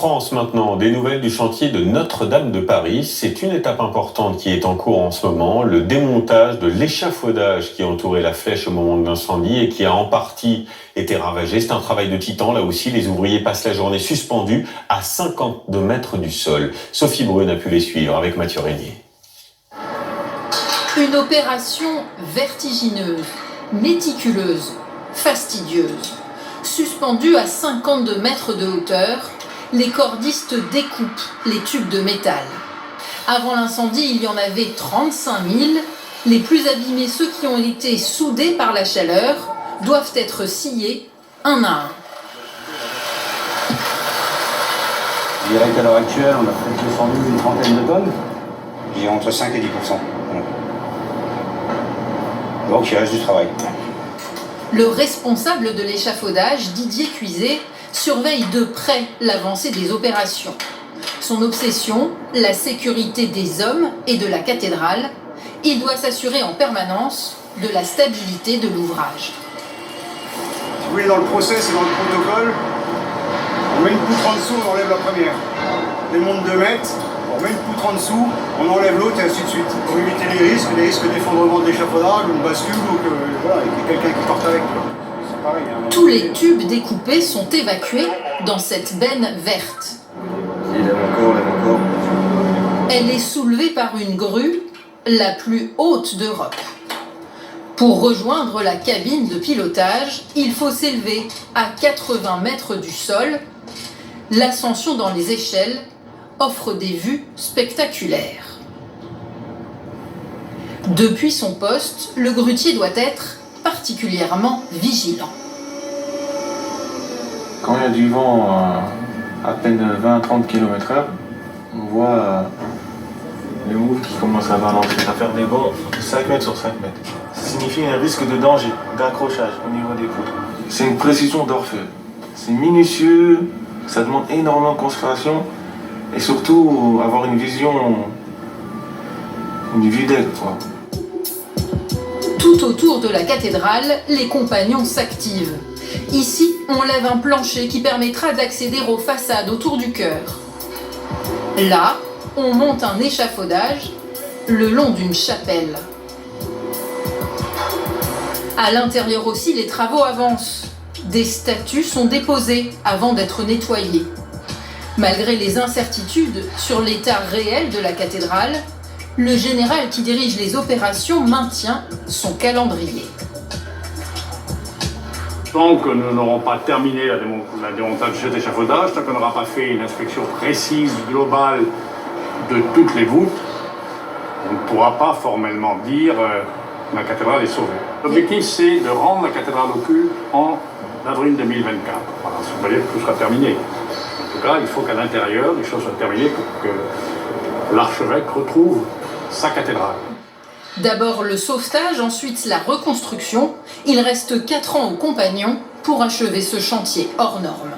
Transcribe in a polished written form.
France maintenant, des nouvelles du chantier de Notre-Dame de Paris. C'est une étape importante qui est en cours en ce moment, le démontage de l'échafaudage qui entourait la flèche au moment de l'incendie et qui a en partie été ravagé. C'est un travail de titan, là aussi, les ouvriers passent la journée suspendus à 52 mètres du sol. Sophie Brune a pu les suivre avec Mathieu Régnier. Une opération vertigineuse, méticuleuse, fastidieuse. Suspendus à 52 mètres de hauteur, les cordistes découpent les tubes de métal. Avant l'incendie, il y en avait 35 000. Les plus abîmés, ceux qui ont été soudés par la chaleur, doivent être sciés un à un. Je dirais qu'à l'heure actuelle, on a peut-être descendu une trentaine de tonnes. Il y a entre 5 et 10%. Donc il reste du travail. Le responsable de l'échafaudage, Didier Cuiset, surveille de près l'avancée des opérations. Son obsession, la sécurité des hommes et de la cathédrale. Il doit s'assurer en permanence de la stabilité de l'ouvrage. Si vous voulez, dans le process et dans le protocole, on met une poutre en dessous, on enlève la première. On démonte 2 mètres, on met une poutre en dessous, on enlève l'autre et ainsi de suite. Pour éviter les risques d'effondrement de l'échafaudage, une bascule ou que voilà, il y ait quelqu'un qui parte avec. C'est pareil. Hein. Tous les tubes découpés sont évacués dans cette benne verte. Il lève encore. Elle est soulevée par une grue, la plus haute d'Europe. Pour rejoindre la cabine de pilotage, il faut s'élever à 80 mètres du sol. L'ascension dans les échelles offre des vues spectaculaires. Depuis son poste, le grutier doit être particulièrement vigilant. Quand il y a du vent à peine 20-30 km/h, on voit les moules qui commencent à balancer, à faire des bonds 5 mètres sur 5 mètres. Ça signifie un risque de danger, d'accrochage au niveau des poutres. C'est une précision d'orfèvre. C'est minutieux, ça demande énormément de concentration et surtout avoir une vue d'aigle, quoi. Tout autour de la cathédrale, les compagnons s'activent. Ici, on lève un plancher qui permettra d'accéder aux façades autour du chœur. Là, on monte un échafaudage le long d'une chapelle. À l'intérieur aussi, les travaux avancent. Des statues sont déposées avant d'être nettoyées. Malgré les incertitudes sur l'état réel de la cathédrale, le général qui dirige les opérations maintient son calendrier. Tant que nous n'aurons pas terminé la démontage de cet échafaudage, tant qu'on n'aura pas fait une inspection précise, globale de toutes les voûtes, on ne pourra pas formellement dire la cathédrale est sauvée. L'objectif, c'est de rendre la cathédrale au culte en avril 2024. Voilà, ça veut pas dire que tout sera terminé. En tout cas, il faut qu'à l'intérieur, les choses soient terminées pour que l'archevêque retrouve sa cathédrale. D'abord le sauvetage, ensuite la reconstruction. Il reste 4 ans aux compagnons pour achever ce chantier hors norme.